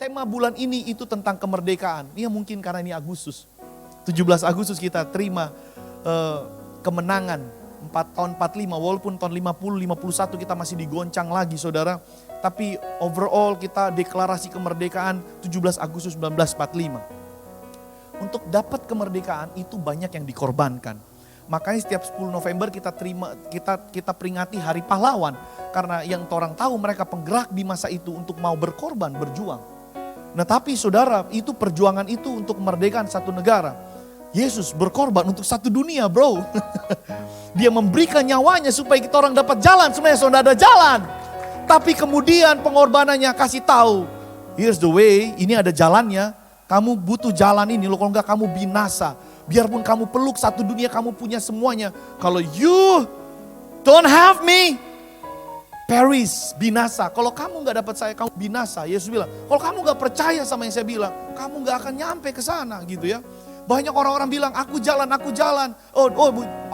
tema bulan ini itu tentang kemerdekaan. Ya mungkin karena ini Agustus. 17 Agustus kita terima kemenangan 4 tahun 45, walaupun tahun 50, 51 kita masih digoncang lagi saudara. Tapi overall kita deklarasi kemerdekaan 17 Agustus 1945. Untuk dapat kemerdekaan itu banyak yang dikorbankan. Makanya setiap 10 November kita peringati Hari Pahlawan. Karena yang orang tahu mereka penggerak di masa itu untuk mau berkorban, berjuang. Nah tapi saudara, itu perjuangan itu untuk kemerdekaan satu negara. Yesus berkorban untuk satu dunia bro. Dia memberikan nyawanya supaya kita orang dapat jalan. Sebenarnya sudah ada jalan. Tapi kemudian pengorbanannya kasih tahu. Here's the way, ini ada jalannya. Kamu butuh jalan ini loh, kalau enggak kamu binasa. Biarpun kamu peluk satu dunia, kamu punya semuanya. Kalau you don't have me, perish, binasa. Kalau kamu enggak dapat saya, kamu binasa. Yesus bilang, kalau kamu enggak percaya sama yang saya bilang, kamu enggak akan nyampe ke sana gitu ya. Banyak orang-orang bilang, aku jalan.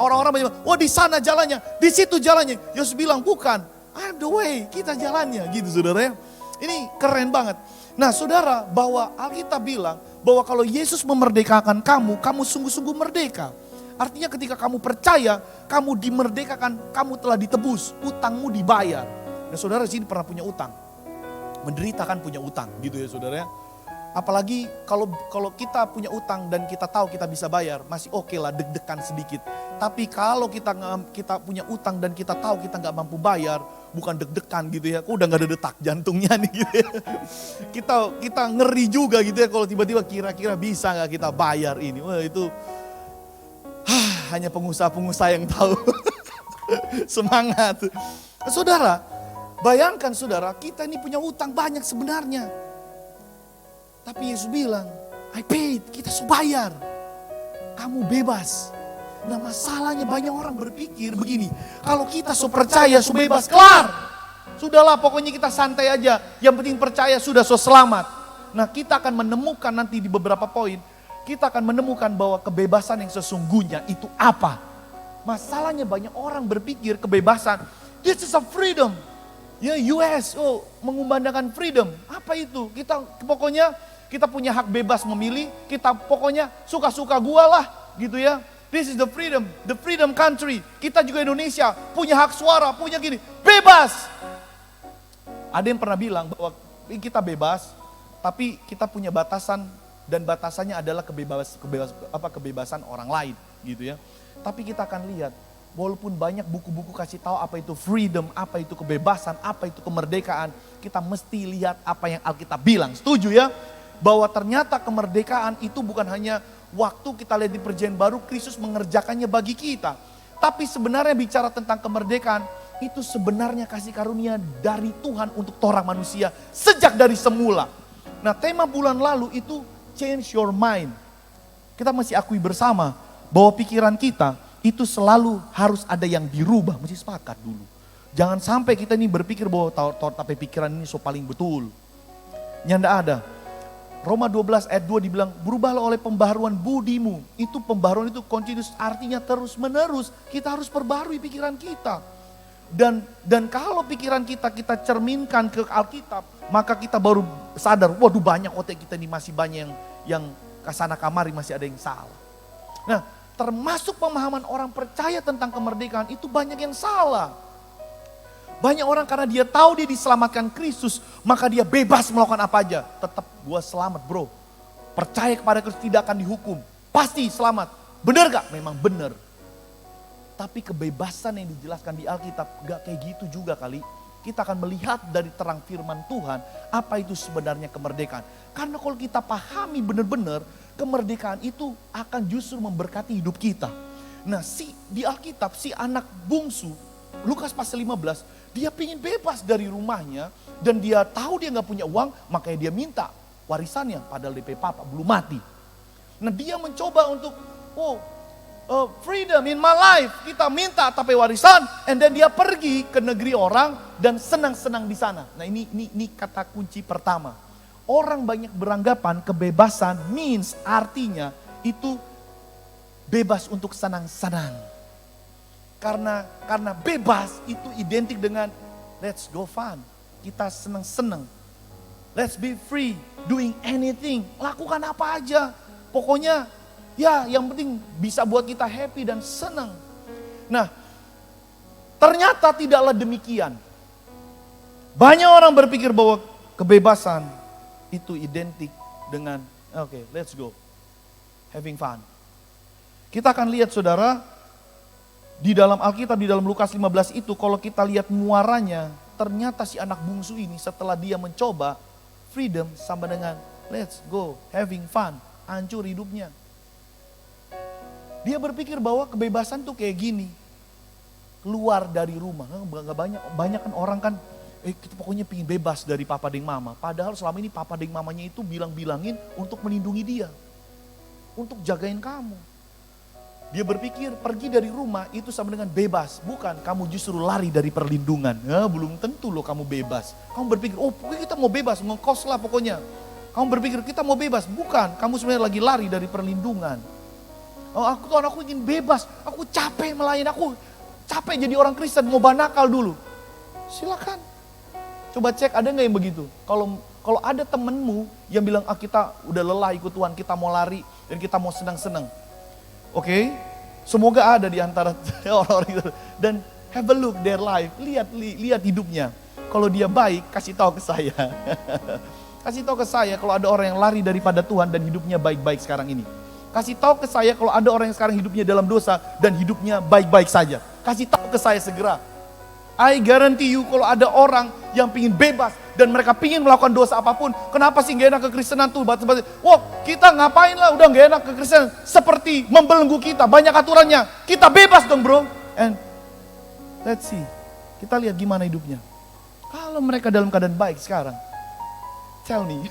Orang-orang bilang, oh di sana jalannya, di situ jalannya. Yesus bilang, bukan. I'm the way, kita jalannya gitu saudara ya. Ini keren banget. Nah saudara, bahwa Alkitab bilang bahwa kalau Yesus memerdekakan kamu sungguh-sungguh merdeka. Artinya ketika kamu percaya, kamu dimerdekakan, kamu telah ditebus, utangmu dibayar. Nah saudara sini pernah punya utang. Menderita kan punya utang gitu ya saudara ya. Apalagi kalau kita punya utang dan kita tahu kita bisa bayar, masih oke lah deg-degan sedikit. Tapi kalau kita punya utang dan kita tahu kita nggak mampu bayar, bukan deg-degan gitu ya, kok udah nggak ada detak jantungnya nih gitu ya. Kita ngeri juga gitu ya kalau tiba-tiba kira-kira bisa nggak kita bayar ini. Wah itu hanya pengusaha-pengusaha yang tahu. Semangat. Saudara, bayangkan saudara, kita ini punya utang banyak sebenarnya. Tapi Yesus bilang, I paid, kita sudah bayar. Kamu bebas. Nah masalahnya banyak orang berpikir begini, kalau kita percaya, bebas, kelar. Sudahlah pokoknya kita santai aja, yang penting percaya sudah selamat. Nah kita akan menemukan nanti di beberapa poin, kita akan menemukan bahwa kebebasan yang sesungguhnya itu apa. Masalahnya banyak orang berpikir kebebasan, this is a freedom. Ya US, mengumandangkan freedom, apa itu? Kita punya hak bebas memilih, kita pokoknya suka-suka gua lah gitu ya. This is the freedom country. Kita juga Indonesia punya hak suara, punya gini, bebas. Ada yang pernah bilang bahwa kita bebas, tapi kita punya batasan dan batasannya adalah kebebasan orang lain gitu ya. Tapi kita akan lihat, walaupun banyak buku-buku kasih tahu apa itu freedom, apa itu kebebasan, apa itu kemerdekaan, kita mesti lihat apa yang Alkitab bilang. Setuju ya? Bahwa ternyata kemerdekaan itu bukan hanya waktu kita lihat di perjanjian baru Kristus mengerjakannya bagi kita. Tapi sebenarnya bicara tentang kemerdekaan itu sebenarnya kasih karunia dari Tuhan untuk orang manusia sejak dari semula. Nah tema bulan lalu itu change your mind. Kita masih akui bersama bahwa pikiran kita itu selalu harus ada yang dirubah, mesti sepakat dulu. Jangan sampai kita ini berpikir bahwa tapi pikiran ini so paling betul. Nyanda ada. Roma 12 ayat 2 dibilang, berubahlah oleh pembaharuan budimu. Itu pembaharuan itu continuous, artinya terus menerus. Kita harus perbarui pikiran kita. Dan kalau pikiran kita cerminkan ke Alkitab, maka kita baru sadar, waduh banyak otak kita ini masih banyak yang kesana kamari masih ada yang salah. Nah termasuk pemahaman orang percaya tentang kemerdekaan itu banyak yang salah. Banyak orang karena dia tahu dia diselamatkan Kristus, maka dia bebas melakukan apa aja. Tetap gua selamat bro. Percaya kepada Kristus tidak akan dihukum. Pasti selamat. Benar gak? Memang benar. Tapi kebebasan yang dijelaskan di Alkitab gak kayak gitu juga kali. Kita akan melihat dari terang firman Tuhan apa itu sebenarnya kemerdekaan. Karena kalau kita pahami benar-benar, kemerdekaan itu akan justru memberkati hidup kita. Nah di Alkitab si anak bungsu, Lukas pasal 15, dia pingin bebas dari rumahnya dan dia tahu dia gak punya uang, makanya dia minta warisannya padahal DP papa belum mati. Nah dia mencoba untuk freedom in my life, kita minta tapi warisan, and then dia pergi ke negeri orang dan senang-senang di sana. Nah ini kata kunci pertama. Orang banyak beranggapan kebebasan means artinya itu bebas untuk senang-senang. Karena bebas itu identik dengan let's go fun. Kita senang-senang. Let's be free, doing anything. Lakukan apa aja. Pokoknya ya yang penting bisa buat kita happy dan senang. Nah, ternyata tidaklah demikian. Banyak orang berpikir bahwa kebebasan itu identik dengan oke, let's go. Having fun. Kita akan lihat saudara, di dalam Alkitab, di dalam Lukas 15 itu, kalau kita lihat muaranya, ternyata si anak bungsu ini setelah dia mencoba freedom sama dengan let's go, having fun, hancur hidupnya. Dia berpikir bahwa kebebasan tuh kayak gini, keluar dari rumah. Gak banyak kan orang kan, kita pokoknya pingin bebas dari papa dan mama. Padahal selama ini papa dan mamanya itu bilangin untuk melindungi dia, untuk jagain kamu. Dia berpikir pergi dari rumah itu sama dengan bebas. Bukan, kamu justru lari dari perlindungan. Ya, belum tentu loh kamu bebas. Kamu berpikir, oh pokoknya kita mau bebas, ngekos lah pokoknya. Kamu berpikir kita mau bebas. Bukan, kamu sebenarnya lagi lari dari perlindungan. Oh aku ingin bebas, aku capek melayani, aku capek jadi orang Kristen, mau banakal dulu. Silakan. Coba cek ada gak yang begitu. Kalau ada temenmu yang bilang, kita udah lelah ikut Tuhan, kita mau lari dan kita mau senang-senang. Oke, semoga ada di antara orang-orang itu. Dan have a look their life, lihat hidupnya. Kalau dia baik, kasih tahu ke saya. Kasih tahu ke saya kalau ada orang yang lari daripada Tuhan dan hidupnya baik-baik sekarang ini. Kasih tahu ke saya kalau ada orang yang sekarang hidupnya dalam dosa dan hidupnya baik-baik saja. Kasih tahu ke saya segera. I guarantee you kalau ada orang yang pingin bebas dan mereka pingin melakukan dosa apapun, kenapa sih gak enak kekristenan tuh? Wah, kita ngapain lah, udah gak enak kekristenan. Seperti membelenggu kita, banyak aturannya. Kita bebas dong bro. And let's see, kita lihat gimana hidupnya. Kalau mereka dalam keadaan baik sekarang, tell me.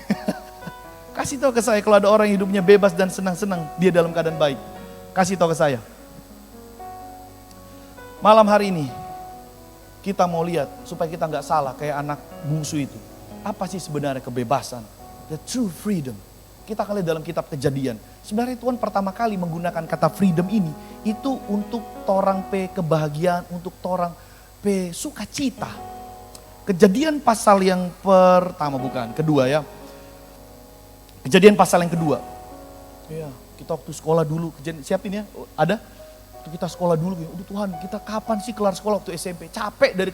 Kasih tahu ke saya kalau ada orang yang hidupnya bebas dan senang-senang, dia dalam keadaan baik. Kasih tahu ke saya. Malam hari ini, kita mau lihat supaya kita nggak salah kayak anak bungsu itu. Apa sih sebenarnya kebebasan? The true freedom. Kita akan lihat dalam kitab Kejadian. Sebenarnya Tuhan pertama kali menggunakan kata freedom ini, itu untuk torang pe kebahagiaan, untuk torang pe sukacita. Kejadian pasal yang pertama kedua ya. Kejadian pasal yang kedua. Iya, kita waktu sekolah dulu, siapin ya, ada? Waktu kita sekolah dulu, udah Tuhan kita kapan sih kelar sekolah waktu SMP? Capek dari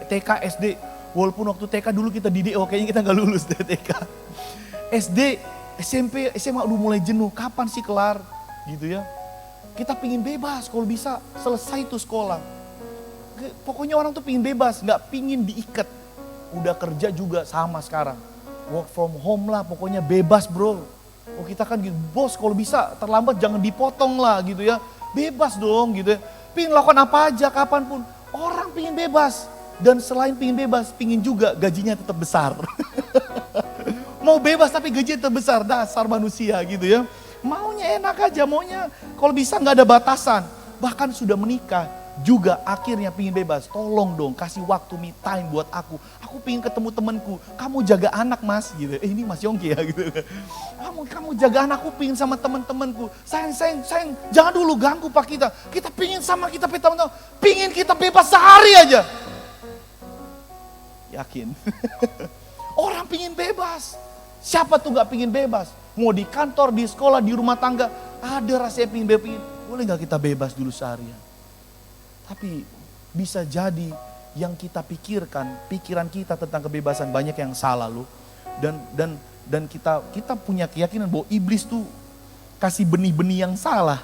TK, SD. Walaupun waktu TK dulu kita didik, kayaknya kita gak lulus dari TK. SD, SMP, SMA udah mulai jenuh, kapan sih kelar? Gitu ya. Kita pingin bebas, kalau bisa selesai tuh sekolah. Pokoknya orang tuh pingin bebas, gak pingin diikat. Udah kerja juga sama sekarang. Work from home lah, pokoknya bebas bro. Oh kita kan gitu, bos kalau bisa terlambat jangan dipotong lah gitu ya. Bebas dong gitu ya. Pingin lakukan apa aja kapanpun. Orang pingin bebas. Dan selain pingin bebas, pingin juga gajinya tetap besar. Mau bebas tapi gajinya tetap besar. Dasar manusia gitu ya. Maunya enak aja, maunya kalau bisa gak ada batasan. Bahkan sudah menikah juga akhirnya pingin bebas. Tolong dong kasih waktu me time buat aku. Aku pingin ketemu temanku. Kamu jaga anak mas gitu. Ini Mas Yongki ya gitu. Kamu jaga anak, aku pingin sama teman-temanku. Sayang, jangan dulu ganggu pak kita. Kita pingin sama kita teman-teman. Pingin kita bebas sehari aja. Yakin. Orang pingin bebas. Siapa tuh gak pingin bebas? Mau di kantor, di sekolah, di rumah tangga. Ada rasanya pingin bebas. Boleh gak kita bebas dulu seharian? Tapi bisa jadi yang kita pikirkan, pikiran kita tentang kebebasan banyak yang salah loh. Dan kita punya keyakinan bahwa iblis tuh kasih benih-benih yang salah.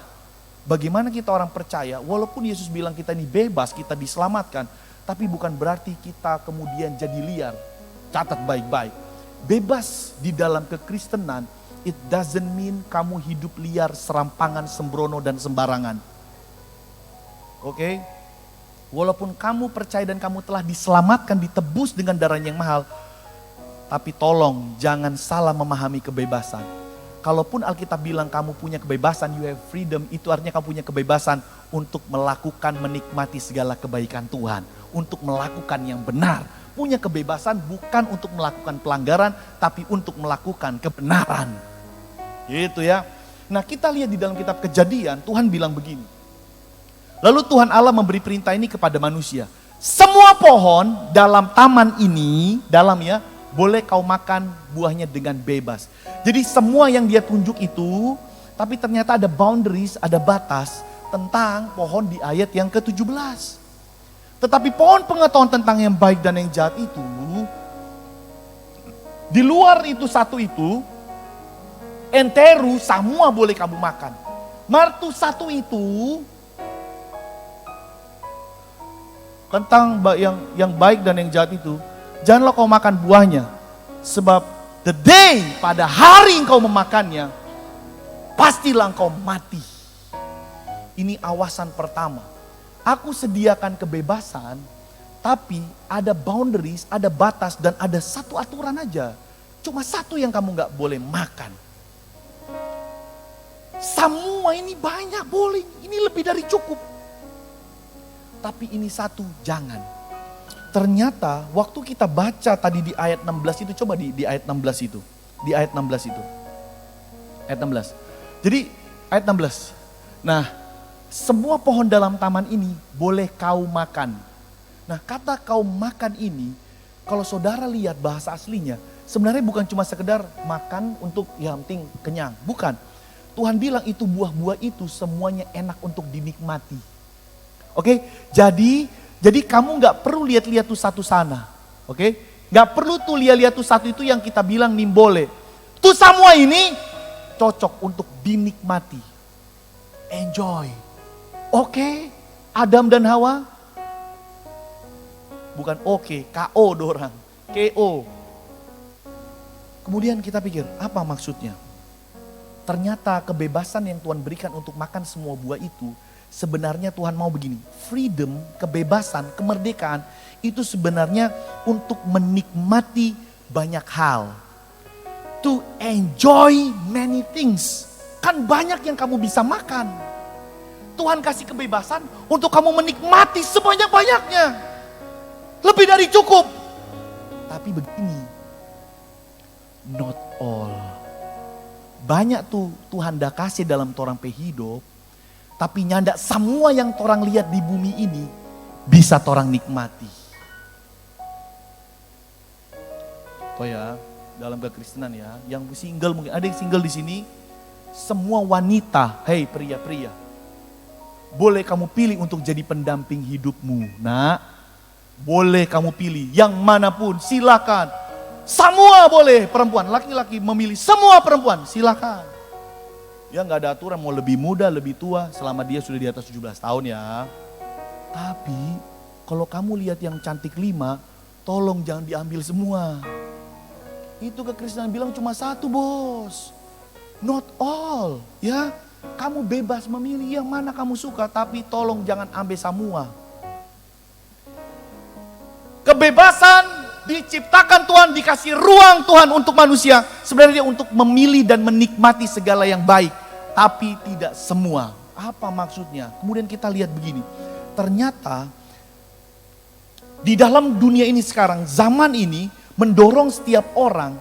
Bagaimana kita orang percaya, walaupun Yesus bilang kita ini bebas, kita diselamatkan, tapi bukan berarti kita kemudian jadi liar. Catat baik-baik. Bebas di dalam kekristenan, it doesn't mean kamu hidup liar, serampangan, sembrono, dan sembarangan. Oke? Walaupun kamu percaya dan kamu telah diselamatkan, ditebus dengan darahnya yang mahal, tapi tolong jangan salah memahami kebebasan. Kalaupun Alkitab bilang kamu punya kebebasan, you have freedom, itu artinya kamu punya kebebasan untuk melakukan, menikmati segala kebaikan Tuhan. Untuk melakukan yang benar. Punya kebebasan bukan untuk melakukan pelanggaran, tapi untuk melakukan kebenaran. Gitu ya. Nah kita lihat di dalam kitab Kejadian, Tuhan bilang begini. Lalu Tuhan Allah memberi perintah ini kepada manusia. Semua pohon dalam taman ini, boleh kau makan buahnya dengan bebas. Jadi semua yang dia tunjuk itu, tapi ternyata ada boundaries, ada batas tentang pohon di ayat yang ke-17. Tetapi pohon pengetahuan tentang yang baik dan yang jahat itu, di luar itu satu itu, enteru semua boleh kamu makan. Martu satu itu, tentang yang baik dan yang jahat itu, janganlah kau makan buahnya. Sebab the day, pada hari engkau memakannya, pastilah engkau mati. Ini awasan pertama. Aku sediakan kebebasan, tapi ada boundaries, ada batas, dan ada satu aturan aja. Cuma satu yang kamu gak boleh makan. Semua ini banyak boleh, ini lebih dari cukup. Tapi ini satu, jangan. Ternyata waktu kita baca tadi di ayat 16 itu, coba di ayat 16 itu. Di ayat 16 itu. Ayat 16. Jadi ayat 16. Nah, semua pohon dalam taman ini boleh kau makan. Nah, kata kau makan ini, kalau saudara lihat bahasa aslinya, sebenarnya bukan cuma sekedar makan untuk yang penting kenyang. Bukan. Tuhan bilang itu buah-buah itu semuanya enak untuk dinikmati. Oke, jadi kamu nggak perlu lihat-lihat tuh satu sana, oke? Nggak perlu tuh lihat-lihat tuh satu itu yang kita bilang nimbole. Tuh semua ini cocok untuk dinikmati, enjoy. Oke, Adam dan Hawa, bukan oke, KO dorang, KO. Kemudian kita pikir apa maksudnya? Ternyata kebebasan yang Tuhan berikan untuk makan semua buah itu, sebenarnya Tuhan mau begini, freedom, kebebasan, kemerdekaan itu sebenarnya untuk menikmati banyak hal. To enjoy many things. Kan banyak yang kamu bisa makan. Tuhan kasih kebebasan untuk kamu menikmati sebanyak-banyaknya. Lebih dari cukup. Tapi begini, not all. Banyak tuh Tuhan dah kasih dalam torang pe hidup. Tapi nyanda semua yang torang lihat di bumi ini bisa torang nikmati. Oh ya, dalam kekristenan ya, yang single mungkin ada yang single di sini. Semua wanita, hei pria-pria, boleh kamu pilih untuk jadi pendamping hidupmu. Nah, boleh kamu pilih yang manapun, silakan. Semua boleh, perempuan, laki-laki memilih semua perempuan, silakan. Ya nggak ada aturan mau lebih muda, lebih tua selama dia sudah di atas 17 tahun ya. Tapi kalau kamu lihat yang cantik 5, tolong jangan diambil semua. Itu kekristenan bilang cuma satu bos. Not all ya. Kamu bebas memilih yang mana kamu suka, tapi tolong jangan ambil semua. Kebebasan diciptakan Tuhan, dikasih ruang Tuhan untuk manusia. Sebenarnya untuk memilih dan menikmati segala yang baik. Tapi tidak semua. Apa maksudnya? Kemudian kita lihat begini. Ternyata di dalam dunia ini sekarang, zaman ini mendorong setiap orang.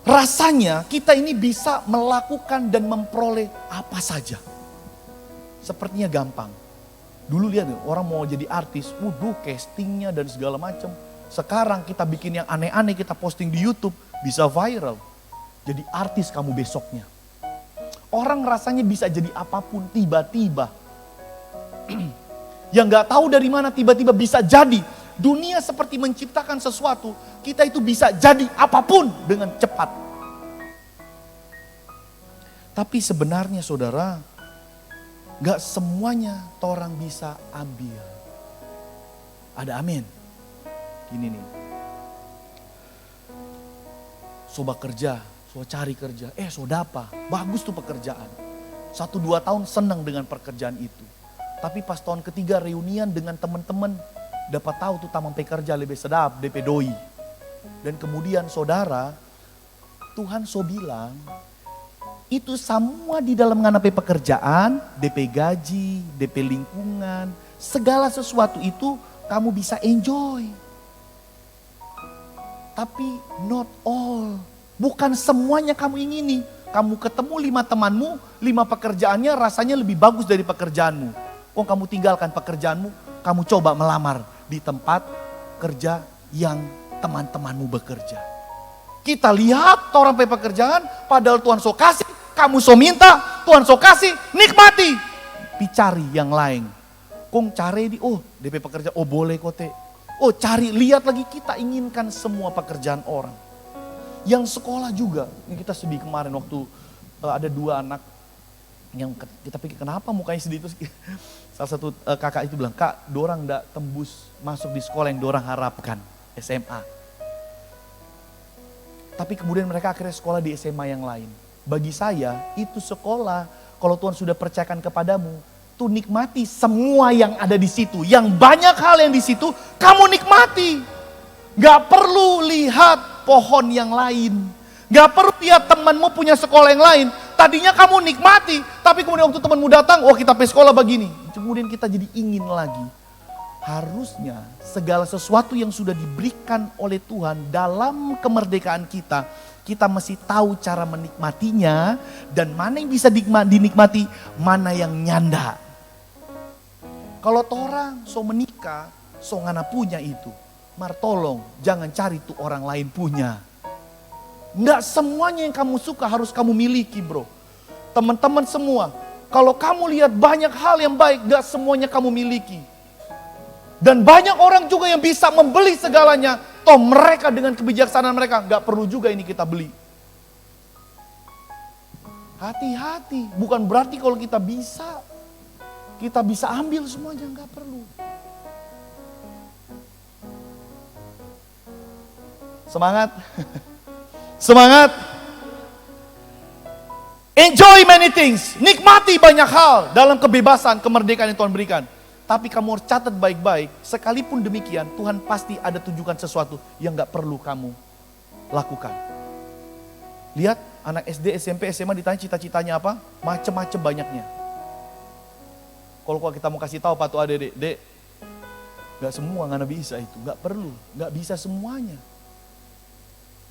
Rasanya kita ini bisa melakukan dan memperoleh apa saja. Sepertinya gampang. Dulu lihat orang mau jadi artis, castingnya dan segala macam. Sekarang kita bikin yang aneh-aneh, kita posting di YouTube, bisa viral. Jadi artis kamu besoknya. Orang rasanya bisa jadi apapun tiba-tiba. Yang gak tahu dari mana tiba-tiba bisa jadi. Dunia seperti menciptakan sesuatu, kita itu bisa jadi apapun dengan cepat. Tapi sebenarnya saudara, gak semuanya orang bisa ambil. Ada amin. Ini nih, soba kerja, soba cari kerja, soda apa, bagus tuh pekerjaan. 1-2 tahun senang dengan pekerjaan itu. Tapi pas tahun ketiga reunian dengan teman-teman, dapat tahu tuh tamang pekerja lebih sedap, DP doi. Dan kemudian saudara, Tuhan so bilang, itu semua di dalam nganape pekerjaan, DP gaji, DP lingkungan, segala sesuatu itu kamu bisa enjoy. Tapi not all. Bukan semuanya kamu ingini. Kamu ketemu 5 temanmu, 5 pekerjaannya rasanya lebih bagus dari pekerjaanmu. Kok kamu tinggalkan pekerjaanmu, kamu coba melamar di tempat kerja yang teman-temanmu bekerja. Kita lihat orang pe pekerjaan, padahal Tuhan so kasih, kamu so minta, Tuhan so kasih, nikmati. Dicari yang lain. Kong cari DP pekerjaan, boleh kote. Cari, lihat lagi, kita inginkan semua pekerjaan orang. Yang sekolah juga, ini kita sedih kemarin waktu ada 2 anak yang kita pikir kenapa mukanya sedih, terus salah satu kakak itu bilang, Kak, dorang ndak tembus masuk di sekolah yang dorang harapkan, SMA. Tapi kemudian mereka akhirnya sekolah di SMA yang lain. Bagi saya, itu sekolah, kalau Tuhan sudah percayakan kepadamu, tuh nikmati semua yang ada di situ. Yang banyak hal yang di situ, kamu nikmati. Gak perlu lihat pohon yang lain. Gak perlu lihat temanmu punya sekolah yang lain. Tadinya kamu nikmati, tapi kemudian waktu temanmu datang, kita pergi sekolah begini. Kemudian kita jadi ingin lagi. Harusnya segala sesuatu yang sudah diberikan oleh Tuhan dalam kemerdekaan kita, kita mesti tahu cara menikmatinya dan mana yang bisa dinikmati, mana yang nyanda. Kalau orang so menikah, so ngana punya itu, mar tolong jangan cari tuh orang lain punya. Enggak semuanya yang kamu suka harus kamu miliki, bro. Teman-teman semua, kalau kamu lihat banyak hal yang baik, enggak semuanya kamu miliki. Dan banyak orang juga yang bisa membeli segalanya. Toh mereka dengan kebijaksanaan mereka, enggak perlu juga ini kita beli. Hati-hati, bukan berarti kalau kita bisa ambil semuanya, enggak perlu. Semangat. Semangat. Enjoy many things. Nikmati banyak hal dalam kebebasan, kemerdekaan yang Tuhan berikan. Tapi kamu harus catat baik-baik. Sekalipun demikian, Tuhan pasti ada tujukan sesuatu yang gak perlu kamu lakukan. Lihat anak SD, SMP, SMA ditanya cita-citanya apa? Macem-macem banyaknya. Kalau kita mau kasih tahu Pak tuh adek, dek, gak semua gak bisa itu. Gak perlu, gak bisa semuanya.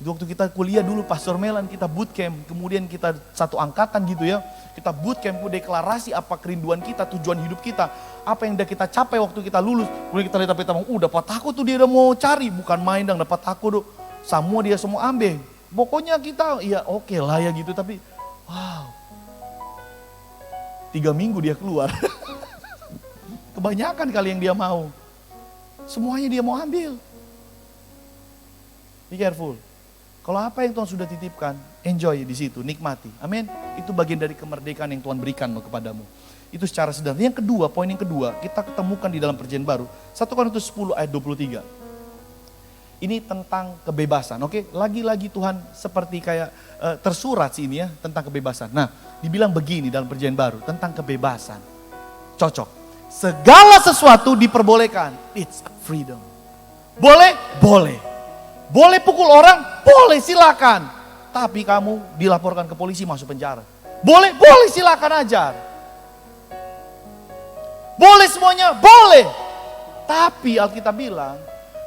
Itu waktu kita kuliah dulu Pastor Melan, kita bootcamp, kemudian kita satu angkatan gitu ya. Kita bootcamp, deklarasi apa kerinduan kita, tujuan hidup kita. Apa yang udah kita capai waktu kita lulus. Kemudian kita lihat dapat aku tuh dia udah mau cari. Bukan main dong, dapat aku tuh. Semua dia semua ambil. Pokoknya kita, ya oke lah ya gitu. Tapi wow, 3 minggu dia keluar. Kebanyakan kali yang dia mau. Semuanya dia mau ambil. Be careful. Kalau apa yang Tuhan sudah titipkan, enjoy di situ, nikmati. Amin. Itu bagian dari kemerdekaan yang Tuhan berikan kepadamu. Itu secara sederhana. Yang kedua, poin yang kedua, kita ketemukan di dalam perjanjian baru. 1 Korintus 10 ayat 23. Ini tentang kebebasan, oke? Lagi-lagi Tuhan seperti kayak tersurat sih ini ya, tentang kebebasan. Nah, dibilang begini dalam perjanjian baru, tentang kebebasan. Cocok. Segala sesuatu diperbolehkan. It's freedom. Boleh? Boleh. Boleh pukul orang? Boleh, silakan. Tapi kamu dilaporkan ke polisi masuk penjara. Boleh? Boleh, silakan ajar. Boleh semuanya? Boleh. Tapi Alkitab bilang,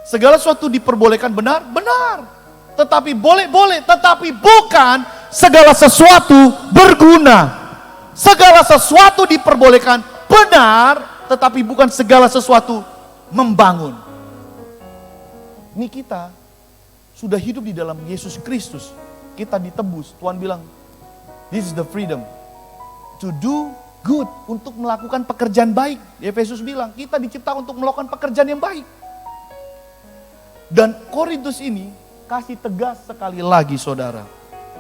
segala sesuatu diperbolehkan benar? Benar. Tetapi boleh, tetapi bukan segala sesuatu berguna. Segala sesuatu diperbolehkan benar, tetapi bukan segala sesuatu membangun. Ini kita sudah hidup di dalam Yesus Kristus, kita ditebus. Tuhan bilang, this is the freedom to do good, untuk melakukan pekerjaan baik. Efesus bilang, kita diciptakan untuk melakukan pekerjaan yang baik. Dan Korintus ini kasih tegas sekali lagi saudara.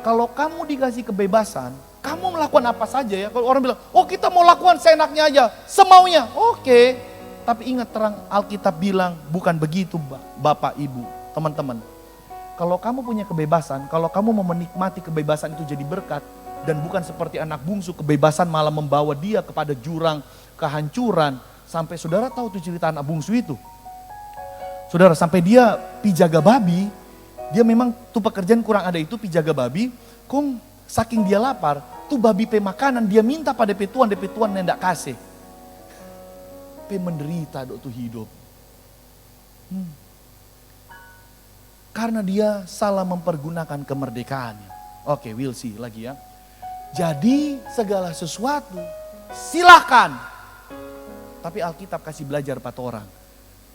Kalau kamu dikasih kebebasan, kamu melakukan apa saja ya. Kalau orang bilang, kita mau lakukan seenaknya aja, semaunya. Oke. Tapi ingat terang Alkitab bilang, bukan begitu Bapak Ibu, teman-teman. Kalau kamu punya kebebasan, kalau kamu mau menikmati kebebasan itu jadi berkat, dan bukan seperti anak bungsu, kebebasan malah membawa dia kepada jurang kehancuran. Sampai saudara tahu tuh cerita anak bungsu itu. Saudara, sampai dia pijaga babi, dia memang tuh pekerjaan kurang ada itu, pijaga babi, kong saking dia lapar, tuh babi pe makanan, dia minta pada petuan nendak kasih. Pe menderita dok tuh hidup. Karena dia salah mempergunakan kemerdekaannya. Oke, we'll see lagi ya. Jadi segala sesuatu silakan. Tapi Alkitab kasih belajar 4 orang.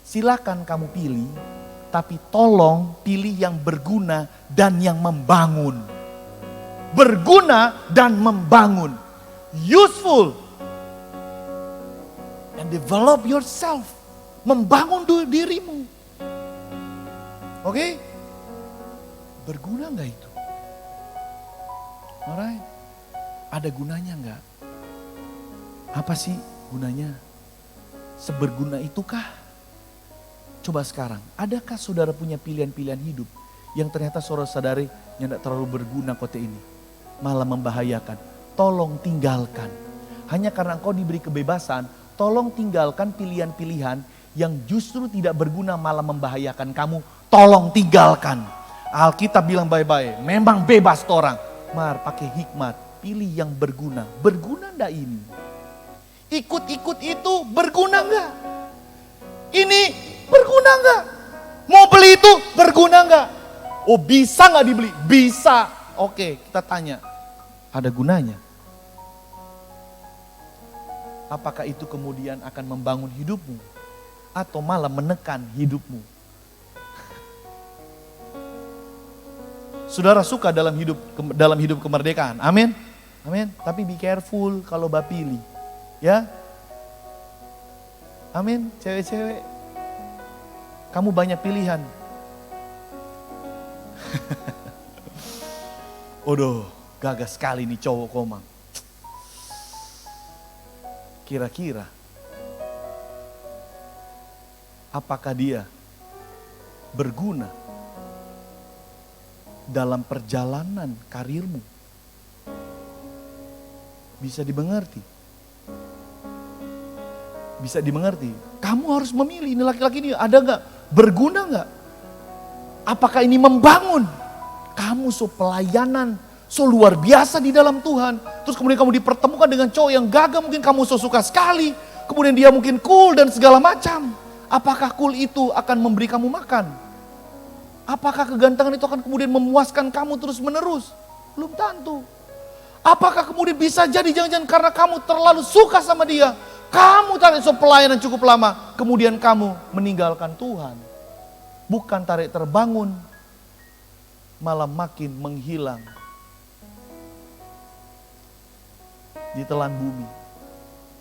Silakan kamu pilih, Tapi tolong pilih yang berguna dan yang membangun. Berguna dan membangun. Useful. And develop yourself. Membangun dirimu. Oke? Berguna nggak itu? Alright. Ada gunanya nggak? Apa sih gunanya? Seberguna itukah? Coba sekarang, adakah saudara punya pilihan-pilihan hidup yang ternyata saudara sadari yang tidak terlalu berguna kote ini? Malah membahayakan. Tolong tinggalkan. Hanya karena engkau diberi kebebasan, tolong tinggalkan pilihan-pilihan yang justru tidak berguna malah membahayakan kamu. Tolong tinggalkan. Alkitab bilang baik-baik, memang bebas orang. Mar, pakai hikmat, pilih yang berguna. Berguna enggak ini? Ikut-ikut itu berguna enggak? Ini berguna enggak? Mau beli itu berguna enggak? Oh bisa enggak dibeli? Bisa. Oke, kita tanya. Ada gunanya? Apakah itu kemudian akan membangun hidupmu? Atau malah menekan hidupmu? Saudara suka dalam hidup kemerdekaan. Amin. Amin. Tapi be careful kalau bapili. Ya. Amin. Cewek-cewek. Kamu banyak pilihan. Odoh, gagas sekali nih cowok Komang. Kira-kira apakah dia berguna dalam perjalanan karirmu? Bisa dimengerti. Bisa dimengerti. Kamu harus memilih, ini laki-laki ini ada gak? Berguna gak? Apakah ini membangun? Kamu so pelayanan, so luar biasa di dalam Tuhan. Terus kemudian kamu dipertemukan dengan cowok yang gagah, mungkin kamu so suka sekali. Kemudian dia mungkin cool dan segala macam. Apakah cool itu akan memberi kamu makan? Apakah kegantengan itu akan kemudian memuaskan kamu terus menerus? Belum tentu. Apakah kemudian bisa jadi jangan-jangan karena kamu terlalu suka sama dia, kamu tarik so pelayanan cukup lama, kemudian kamu meninggalkan Tuhan. Bukan tarik terbangun, malah makin menghilang di telan bumi.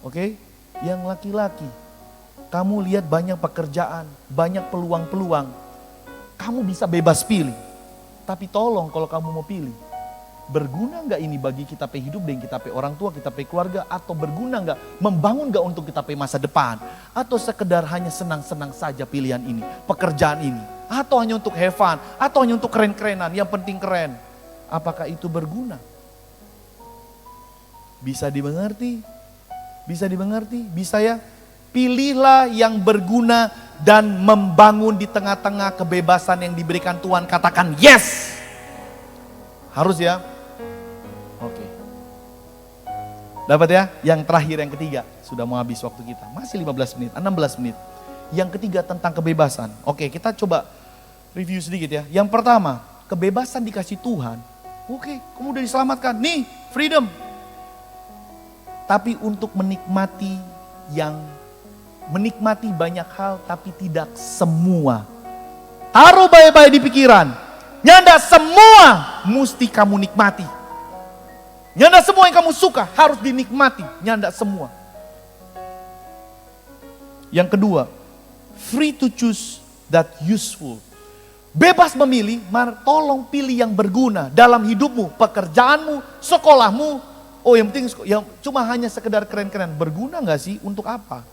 Oke? Yang laki-laki, kamu lihat banyak pekerjaan, banyak peluang-peluang. Kamu bisa bebas pilih. Tapi tolong kalau kamu mau pilih, berguna nggak ini bagi kita pe hidup dan kita pe orang tua, kita pe keluarga, atau berguna nggak, membangun nggak untuk kita pe masa depan, atau sekedar hanya senang-senang saja pilihan ini, pekerjaan ini, atau hanya untuk have fun, atau hanya untuk keren-kerenan, yang penting keren. Apakah itu berguna? Bisa dimengerti? Bisa dimengerti? Bisa ya? Pilihlah yang berguna dan membangun di tengah-tengah kebebasan yang diberikan Tuhan. Katakan yes! Harus ya? Oke. Dapat ya? Yang terakhir, yang ketiga. Sudah mau habis waktu kita. Masih 15 menit, 16 menit. Yang ketiga tentang kebebasan. Oke, kita coba review sedikit ya. Yang pertama, kebebasan dikasih Tuhan. Oke, kamu udah diselamatkan. Nih, freedom. Tapi untuk menikmati banyak hal tapi tidak semua. Taruh baik-baik di pikiran. Nyanda semua mesti kamu nikmati. Nyanda semua yang kamu suka harus dinikmati. Nyanda semua. Yang kedua, free to choose that useful. Bebas memilih, tolong pilih yang berguna dalam hidupmu, pekerjaanmu, sekolahmu. Oh yang penting yang cuma hanya sekedar keren-keren. Berguna gak sih? Untuk apa?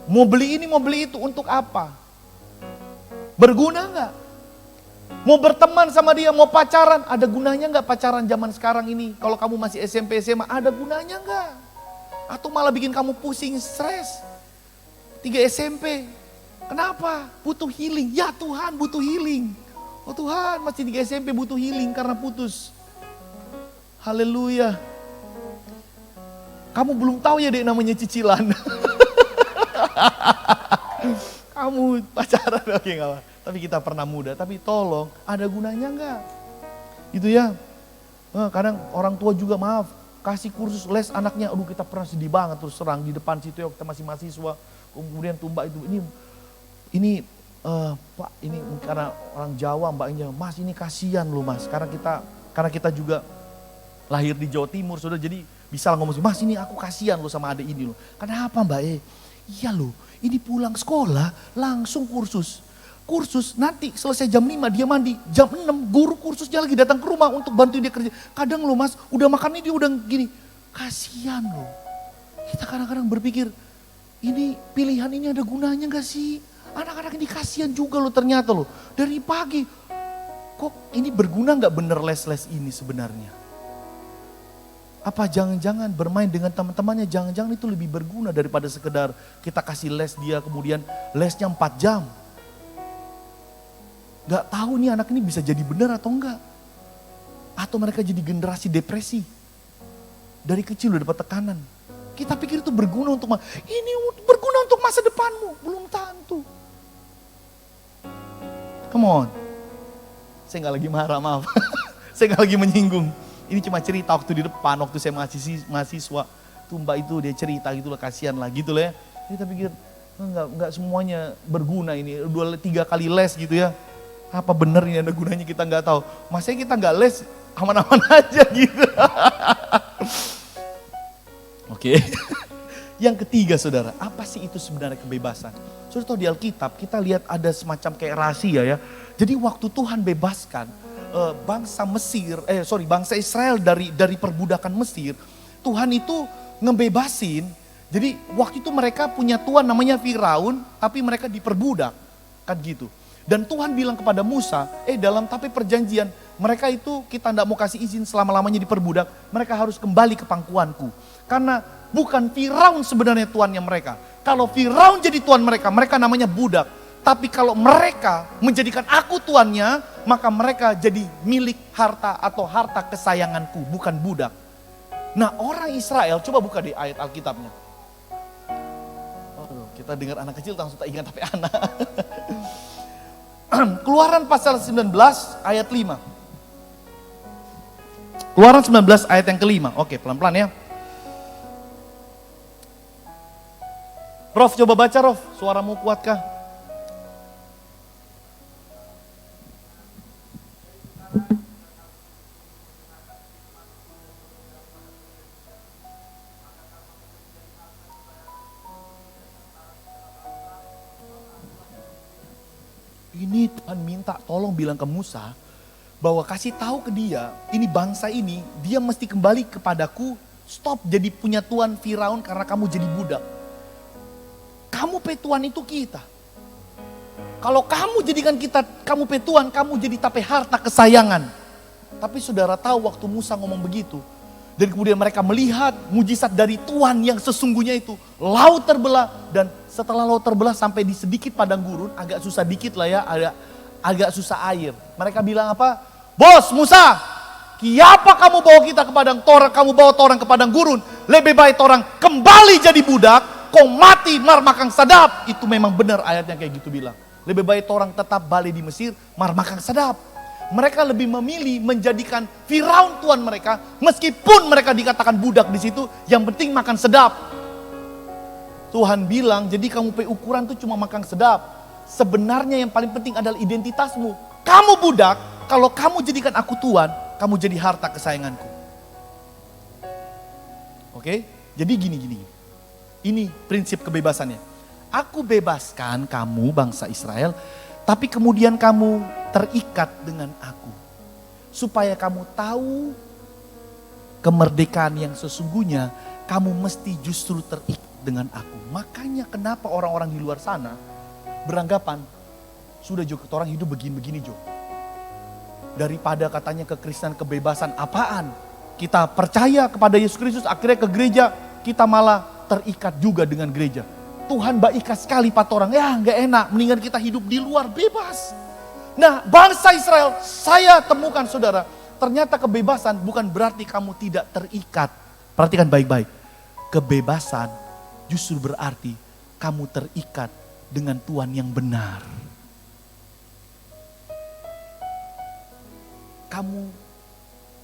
Mau beli ini, mau beli itu, untuk apa? Berguna gak? Mau berteman sama dia, mau pacaran, ada gunanya gak pacaran zaman sekarang ini? Kalau kamu masih SMP, SMA, ada gunanya gak? Atau malah bikin kamu pusing, stres? 3 SMP, kenapa? Butuh healing, ya Tuhan butuh healing. Oh Tuhan, masih 3 SMP butuh healing karena putus. Haleluya. Kamu belum tahu ya dek namanya cicilan. Kamu pacaran oke gak apa. Tapi kita pernah muda. Tapi tolong ada gunanya enggak? Gitu ya. Kadang orang tua juga maaf. Kasih kursus les anaknya. Aduh kita pernah sedih banget terus serang di depan situ ya. Kita masih mahasiswa. Kemudian tumbak itu. Ini Pak ini karena orang Jawa mbaknya, Mas ini kasihan loh Mas, karena kita juga lahir di Jawa Timur, saudara, jadi bisa ngomong, Mas ini aku kasihan loh sama adik ini loh. Kenapa Mbak Iya loh, ini pulang sekolah langsung kursus. Kursus nanti selesai jam 5 dia mandi, jam 6 guru kursusnya lagi datang ke rumah untuk bantu dia kerja. Kadang loh Mas, udah makan ini dia udah gini. Kasihan loh. Kita kadang-kadang berpikir, ini pilihan ini ada gunanya gak sih? Anak-anak ini kasihan juga loh ternyata loh. Dari pagi, kok ini berguna gak bener les-les ini sebenarnya? Apa jangan-jangan bermain dengan teman-temannya, jangan-jangan itu lebih berguna daripada sekedar kita kasih les dia kemudian lesnya 4 jam. Gak tahu nih anak ini bisa jadi benar atau enggak. Atau mereka jadi generasi depresi. Dari kecil udah dapat tekanan. Kita pikir itu berguna untuk ini berguna untuk masa depanmu, belum tentu. Come on. Saya gak lagi marah, maaf. Saya gak lagi menyinggung. Ini cuma cerita waktu di depan, waktu saya mahasiswa. Tuh mbak itu dia cerita gitu lah, kasihan lah gitu lah ya. Kita pikir enggak semuanya berguna ini, 2-3 kali les gitu ya. Apa benar ini ada gunanya kita nggak tahu. Masanya kita nggak les, aman-aman aja gitu. Oke. Yang ketiga saudara, apa sih itu sebenarnya kebebasan? Saudara tahu di Alkitab kita lihat ada semacam kayak rahasia ya. Jadi waktu Tuhan bebaskan bangsa Israel dari perbudakan Mesir, Tuhan itu ngebebasin. Jadi waktu itu mereka punya tuan namanya Firaun, tapi mereka diperbudak, kan gitu. Dan Tuhan bilang kepada Musa, dalam tapi perjanjian, mereka itu kita tidak mau kasih izin selama-lamanya diperbudak, mereka harus kembali ke pangkuanku. Karena bukan Firaun sebenarnya tuannya mereka. Kalau Firaun jadi tuan mereka, mereka namanya budak. Tapi kalau mereka menjadikan aku tuannya, maka mereka jadi milik harta atau harta kesayanganku, bukan budak. Nah orang Israel, coba buka di ayat Alkitabnya. Kita dengar anak kecil langsung tak ingat tapi anak. Keluaran pasal 19 ayat 5. Keluaran 19 ayat yang kelima. Oke, pelan-pelan ya. Prof, coba baca Prof, suaramu kuatkah? Ini Tuhan minta tolong bilang ke Musa bahwa kasih tahu ke dia, ini bangsa ini dia mesti kembali kepadaku, stop jadi punya tuan Firaun karena kamu jadi budak. Kamu petuan itu kita. Kalau kamu jadikan kita, kamu petuan, kamu jadi tape harta kesayangan. Tapi saudara tahu waktu Musa ngomong begitu, dan kemudian mereka melihat mujizat dari Tuhan yang sesungguhnya itu, laut terbelah, dan setelah laut terbelah sampai di sedikit padang gurun, agak susah dikit lah ya, agak susah air. Mereka bilang apa? Bos Musa, kiapa kamu bawa kita ke padang torang, kamu bawa torang ke padang gurun, lebih baik torang kembali jadi budak, kau mati mar makang sadap. Itu memang benar ayatnya kayak gitu bilang. Lebih baik torang tetap balik di Mesir, mar makang sadap. Mereka lebih memilih menjadikan Firaun tuan mereka, meskipun mereka dikatakan budak di situ, yang penting makan sedap. Tuhan bilang, jadi kamu ukuran tuh cuma makan sedap. Sebenarnya yang paling penting adalah identitasmu. Kamu budak, kalau kamu jadikan aku tuan, kamu jadi harta kesayanganku. Oke? Jadi gini. Ini prinsip kebebasannya. Aku bebaskan kamu bangsa Israel, tapi kemudian kamu terikat dengan aku. Supaya kamu tahu kemerdekaan yang sesungguhnya, kamu mesti justru terikat dengan aku. Makanya kenapa orang-orang di luar sana beranggapan, sudah Jo, orang hidup begini-begini Jo. Daripada katanya kekristenan kebebasan apaan. Kita percaya kepada Yesus Kristus, akhirnya ke gereja, kita malah terikat juga dengan gereja. Tuhan baikat sekali pat orang, ya gak enak, mendingan kita hidup di luar bebas. Nah bangsa Israel, saya temukan saudara, ternyata kebebasan bukan berarti kamu tidak terikat. Perhatikan baik-baik, kebebasan justru berarti kamu terikat dengan Tuhan yang benar. Kamu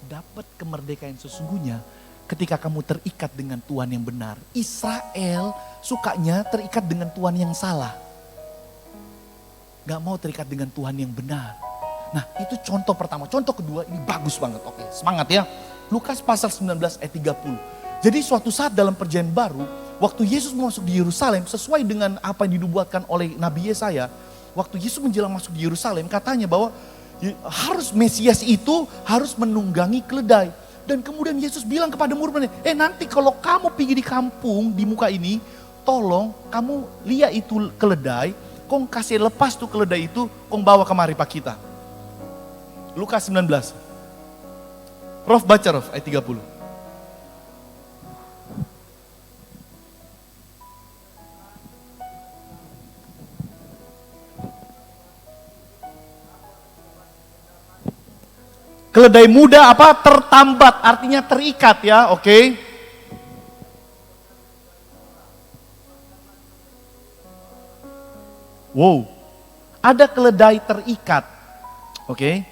dapat kemerdekaan sesungguhnya ketika kamu terikat dengan Tuhan yang benar. Israel sukanya terikat dengan Tuhan yang salah. Gak mau terikat dengan Tuhan yang benar. Nah itu contoh pertama. Contoh kedua ini bagus banget. Oke, semangat ya. Lukas pasal 19 ayat 30. Jadi suatu saat dalam perjanjian baru, waktu Yesus masuk di Yerusalem, sesuai dengan apa yang dinubuatkan oleh Nabi Yesaya, waktu Yesus menjelang masuk di Yerusalem, katanya bahwa harus Mesias itu harus menunggangi keledai. Dan kemudian Yesus bilang kepada murid-muridnya, nanti kalau kamu pergi di kampung di muka ini, tolong kamu lihat itu keledai, kong kasih lepas tuh keledai itu, kong bawa kemari pak kita. Lukas 19. Prof baca Prof ayat 30. Keledai muda apa? Tertambat, artinya terikat ya, oke. Wow, ada keledai terikat, oke.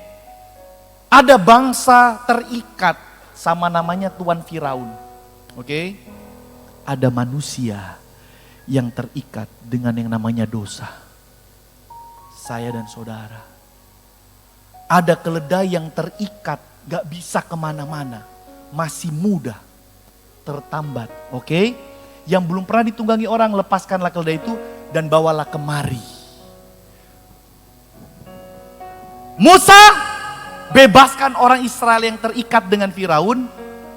Ada bangsa terikat sama namanya Tuan Firaun, oke. Ada manusia yang terikat dengan yang namanya dosa. Saya dan saudara. Ada keledai yang terikat, gak bisa kemana-mana, masih muda, tertambat, oke. Yang belum pernah ditunggangi orang, lepaskanlah keledai itu dan bawalah kemari. Musa, bebaskan orang Israel yang terikat dengan Firaun,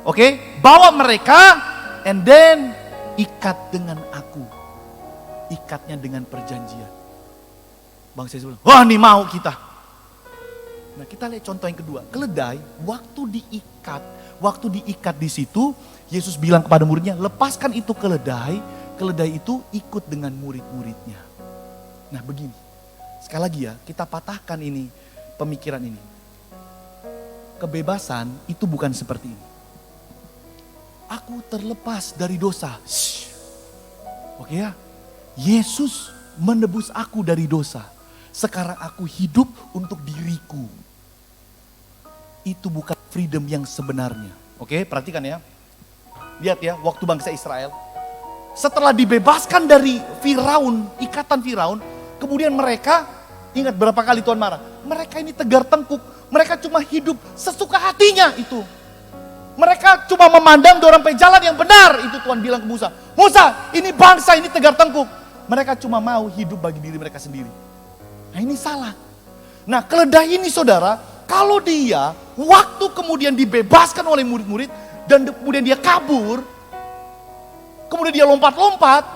oke. Bawa mereka, and then ikat dengan aku. Ikatnya dengan perjanjian. Bangsa Israel, wah ini mau kita. Nah kita lihat contoh yang kedua, keledai waktu diikat di situ, Yesus bilang kepada muridnya, lepaskan itu keledai itu ikut dengan murid-muridnya. Nah begini, sekali lagi ya, kita patahkan ini, pemikiran ini. Kebebasan itu bukan seperti ini. Aku terlepas dari dosa. Oke ya, Yesus menebus aku dari dosa. Sekarang aku hidup untuk diriku. Itu bukan freedom yang sebenarnya. Oke, perhatikan ya. Lihat ya, waktu bangsa Israel. Setelah dibebaskan dari Firaun, ikatan Firaun. Kemudian mereka, ingat berapa kali Tuhan marah. Mereka ini tegar tengkuk. Mereka cuma hidup sesuka hatinya itu. Mereka cuma memandang dorong pe jalan yang benar. Itu Tuhan bilang ke Musa. Musa, ini bangsa ini tegar tengkuk. Mereka cuma mau hidup bagi diri mereka sendiri. Nah ini salah. Nah keledai ini saudara, kalau dia waktu kemudian dibebaskan oleh murid-murid dan kemudian dia kabur, kemudian dia lompat-lompat,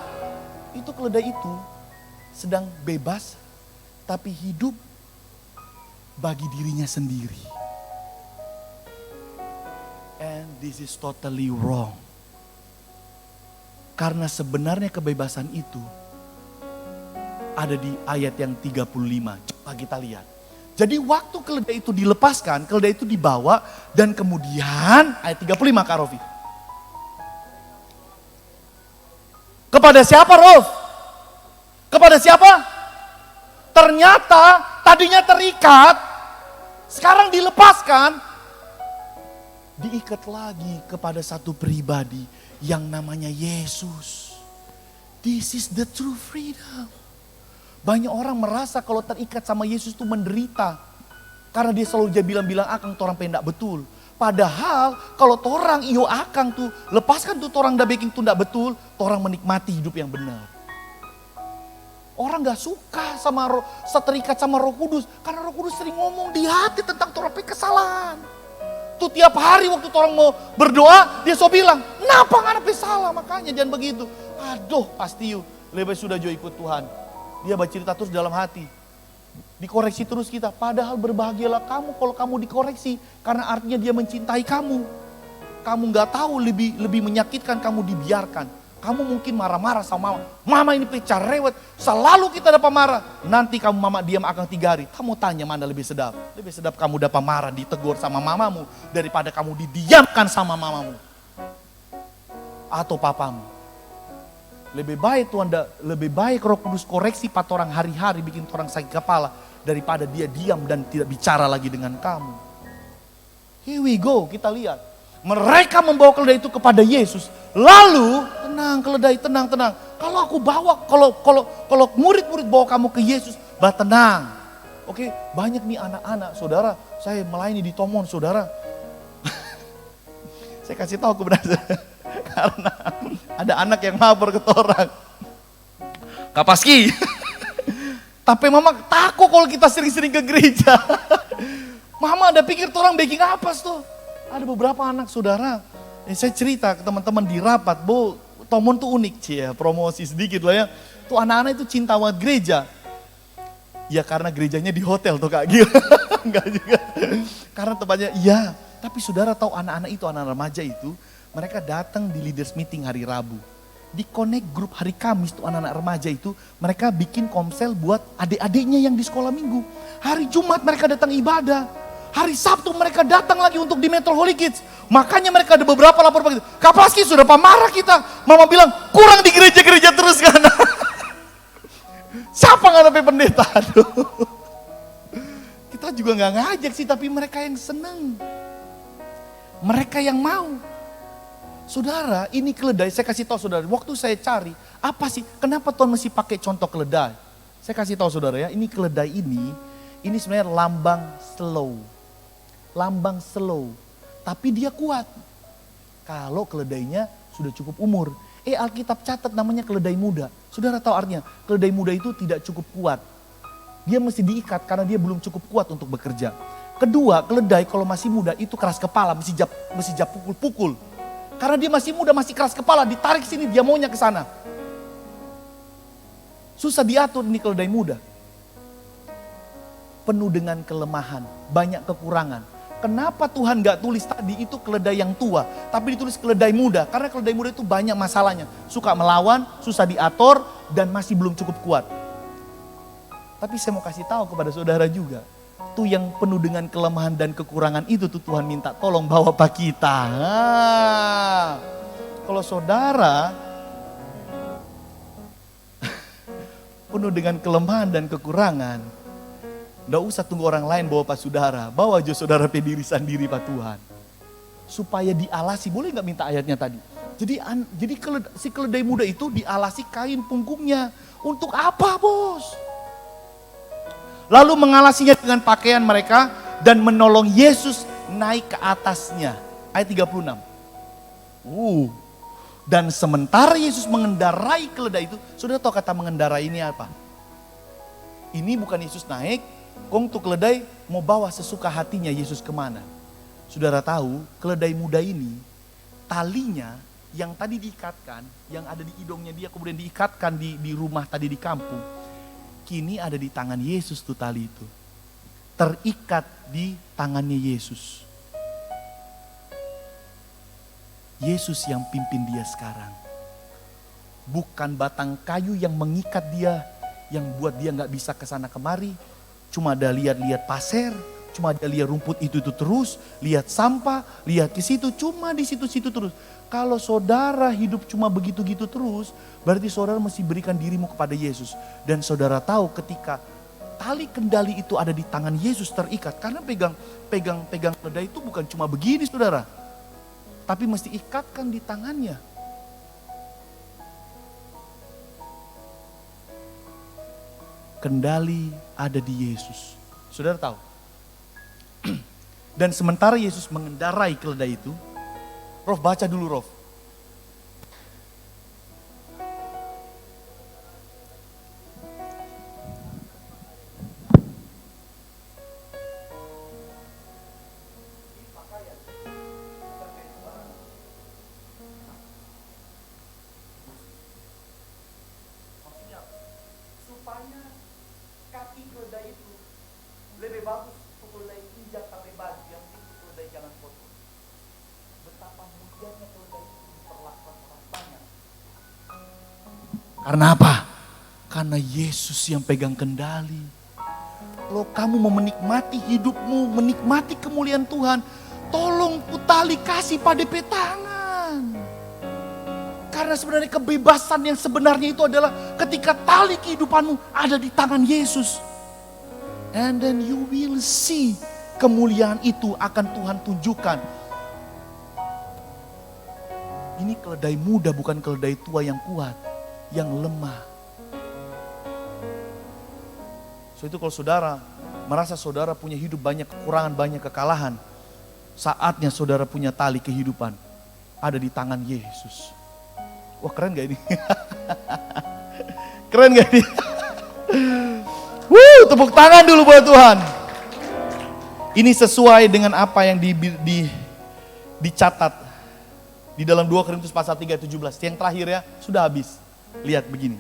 itu keledai itu sedang bebas tapi hidup bagi dirinya sendiri. And this is totally wrong. Karena sebenarnya kebebasan itu ada di ayat yang 35. Coba kita lihat. Jadi waktu keledai itu dilepaskan, keledai itu dibawa dan kemudian ayat 35 Kak Rofi. Kepada siapa Rof? Kepada siapa? Ternyata tadinya terikat, sekarang dilepaskan, diikat lagi kepada satu pribadi yang namanya Yesus. This is the true freedom. Banyak orang merasa kalau terikat sama Yesus itu menderita. Karena dia selalu dia bilang-bilang akang torang pendak betul. Padahal kalau torang iyo akang tuh, lepaskan tuh torang da baking tuh ndak betul, torang menikmati hidup yang benar. Orang gak suka sama seterikat sama Roh Kudus. Karena Roh Kudus sering ngomong di hati tentang torang pe kesalahan. Tuh tiap hari waktu torang mau berdoa, dia so bilang, kenapa gak ada salah, makanya jangan begitu. Aduh pasti yuk, lebih sudah jo ikut Tuhan. Dia bercerita terus dalam hati. Dikoreksi terus kita. Padahal berbahagialah kamu kalau kamu dikoreksi. Karena artinya dia mencintai kamu. Kamu gak tahu lebih menyakitkan kamu dibiarkan. Kamu mungkin marah-marah sama mama. Mama ini pecah rewet. Selalu kita dapat marah. Nanti kamu mama diam akan 3 hari. Kamu tanya mana lebih sedap. Lebih sedap kamu dapat marah ditegur sama mamamu. Daripada kamu didiamkan sama mamamu. Atau papamu. Lebih baik Tuhan, lebih baik Roh Kudus koreksi pat orang hari-hari bikin orang sakit kepala daripada dia diam dan tidak bicara lagi dengan kamu. Here we go, kita lihat. Mereka membawa keledai itu kepada Yesus. Lalu, tenang keledai, tenang. Kalau aku bawa, kalau murid-murid bawa kamu ke Yesus, Tenang. Oke, banyak nih anak-anak, saudara, saya melayani di Tomon, saudara. Saya kasih tahu kepada saudara, karena ada anak yang mabur ke orang. Kapaski. Tapi mama takut kalau kita sering-sering ke gereja. Mama ada pikir orang baking apa tuh. Ada beberapa anak saudara. Saya cerita ke teman-teman di rapat, Tomon tuh unik ya, promosi sedikit lah ya. Tuh anak-anak itu cinta banget gereja. Ya karena gerejanya di hotel tuh Kak Gil. Enggak juga. Karena tempatnya, iya. Tapi saudara tahu anak-anak itu, anak remaja itu, mereka datang di leaders meeting hari Rabu. Di connect group hari Kamis tuh anak-anak remaja itu, mereka bikin komsel buat adik-adiknya yang di sekolah minggu. Hari Jumat mereka datang ibadah. Hari Sabtu mereka datang lagi untuk di Metro Holy Kids. Makanya mereka ada beberapa lapor begitu. Kapaski sudah marah kita. Mama bilang kurang di gereja-gereja terus kan. Siapa nggak sampai pendeta? Aduh. Kita juga nggak ngajak sih, tapi mereka yang senang. Mereka yang mau. Saudara, ini keledai, saya kasih tahu saudara, waktu saya cari, apa sih, kenapa Tuhan mesti pakai contoh keledai? Saya kasih tahu saudara ya, ini keledai ini sebenarnya lambang slow. Lambang slow, tapi dia kuat. Kalau keledainya sudah cukup umur. Alkitab catat namanya keledai muda. Saudara tahu artinya, keledai muda itu tidak cukup kuat. Dia mesti diikat karena dia belum cukup kuat untuk bekerja. Kedua, keledai kalau masih muda itu keras kepala, mesti jap pukul-pukul. Karena dia masih muda, masih keras kepala, ditarik sini, dia maunya ke sana. Susah diatur ini keledai muda. Penuh dengan kelemahan, banyak kekurangan. Kenapa Tuhan gak tulis tadi itu keledai yang tua, tapi ditulis keledai muda? Karena keledai muda itu banyak masalahnya. Suka melawan, susah diatur, dan masih belum cukup kuat. Tapi saya mau kasih tahu kepada saudara juga. Tuh yang penuh dengan kelemahan dan kekurangan itu tuh Tuhan minta tolong bawa pak kita. Kalau saudara penuh dengan kelemahan dan kekurangan, nggak usah tunggu orang lain bawa pak saudara. Bawa aja saudara pediri sendiri pak Tuhan. Supaya dialasi, boleh nggak minta ayatnya tadi? Jadi si keledai muda itu dialasi kain punggungnya. Untuk apa bos? Lalu mengalasinya dengan pakaian mereka dan menolong Yesus naik ke atasnya. Ayat 36. Dan sementara Yesus mengendarai keledai itu, saudara tahu kata mengendarai ini apa? Ini bukan Yesus naik, tuh keledai mau bawa sesuka hatinya Yesus kemana. Saudara tahu keledai muda ini, talinya yang tadi diikatkan, yang ada di hidungnya dia kemudian diikatkan di rumah tadi di kampung. Kini ada di tangan Yesus tuh tali itu. Terikat di tangannya Yesus. Yesus yang pimpin dia sekarang. Bukan batang kayu yang mengikat dia, yang buat dia gak bisa kesana kemari. Cuma ada lihat-lihat pasir, cuma ada lihat rumput itu terus, lihat sampah, lihat ke situ, cuma di situ-situ terus. Kalau saudara hidup cuma begitu-gitu terus, berarti saudara mesti berikan dirimu kepada Yesus. Dan saudara tahu ketika tali kendali itu ada di tangan Yesus terikat. Karena pegang keledai itu bukan cuma begini saudara. Tapi mesti ikatkan di tangannya. Kendali ada di Yesus. Saudara tahu. Dan sementara Yesus mengendarai keledai itu, Rof baca dulu Rof. Supaya kaki keledai itu lebih bagus untuk keledai injak sampai baju, yang penting keledai jangan kotor. Betapa mudahnya keledai itu diperlakukan orang banyak. Karena apa? Karena Yesus yang pegang kendali. Kalau kamu mau menikmati hidupmu, menikmati kemuliaan Tuhan, tolong tali kasih pada petangan. Karena sebenarnya kebebasan yang sebenarnya itu adalah ketika tali kehidupanmu ada di tangan Yesus. And then you will see kemuliaan itu akan Tuhan tunjukkan. Ini keledai muda bukan keledai tua yang kuat, yang lemah. So itu kalau saudara merasa saudara punya hidup banyak kekurangan, banyak kekalahan, saatnya saudara punya tali kehidupan ada di tangan Yesus. Wah, keren gak ini? Keren gak ini? Tepuk tangan dulu buat Tuhan. Ini sesuai dengan apa yang dicatat di dalam 2 Korintus pasal 3 ayat 17. Yang terakhir ya, sudah habis. Lihat begini.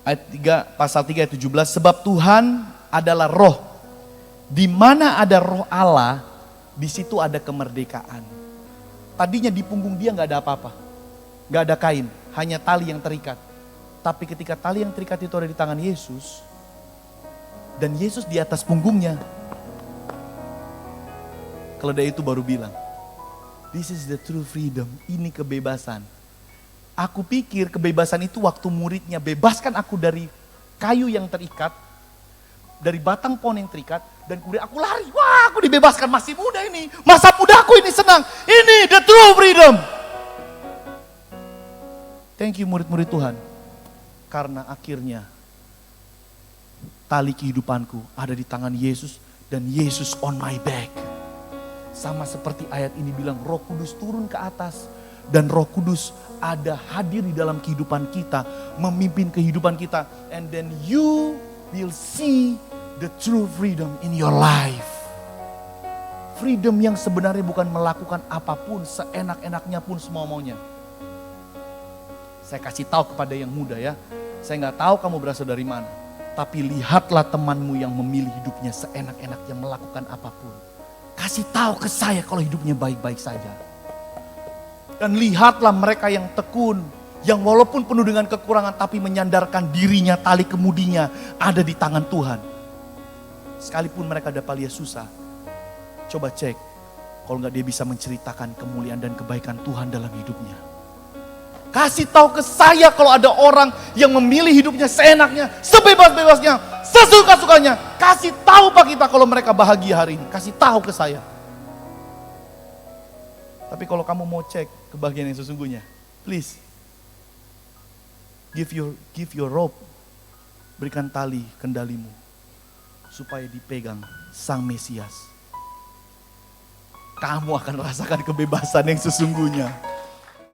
Ayat 3, pasal 3 ayat 17. Sebab Tuhan adalah roh. Di mana ada roh Allah, di situ ada kemerdekaan. Tadinya di punggung dia gak ada apa-apa. Gak ada kain, hanya tali yang terikat. Tapi ketika tali yang terikat itu ada di tangan Yesus, dan Yesus di atas punggungnya, keledai itu baru bilang, this is the true freedom, ini kebebasan. Aku pikir kebebasan itu waktu muridnya, bebaskan aku dari kayu yang terikat, dari batang pohon yang terikat, dan kemudian aku lari, wah aku dibebaskan, masih muda ini, masa mudaku ini senang, ini the true freedom. Thank you murid-murid Tuhan. Karena akhirnya tali kehidupanku ada di tangan Yesus dan Yesus on my back. Sama seperti ayat ini bilang, Roh Kudus turun ke atas dan Roh Kudus ada hadir di dalam kehidupan kita, memimpin kehidupan kita, and then you will see the true freedom in your life. Freedom yang sebenarnya bukan melakukan apapun seenak-enaknya pun semau maunya. Saya kasih tahu kepada yang muda ya, saya nggak tahu kamu berasal dari mana, tapi lihatlah temanmu yang memilih hidupnya seenak-enaknya melakukan apapun. Kasih tahu ke saya kalau hidupnya baik-baik saja. Dan lihatlah mereka yang tekun, yang walaupun penuh dengan kekurangan tapi menyandarkan dirinya, tali kemudinya ada di tangan Tuhan. Sekalipun mereka dapat lihat susah, coba cek kalau nggak dia bisa menceritakan kemuliaan dan kebaikan Tuhan dalam hidupnya. Kasih tahu ke saya kalau ada orang yang memilih hidupnya seenaknya, sebebas-bebasnya, sesuka-sukanya. Kasih tahu Pak kita kalau mereka bahagia hari ini. Kasih tahu ke saya. Tapi kalau kamu mau cek kebahagiaan yang sesungguhnya, please give your rope, berikan tali kendalimu supaya dipegang Sang Mesias. Kamu akan rasakan kebebasan yang sesungguhnya.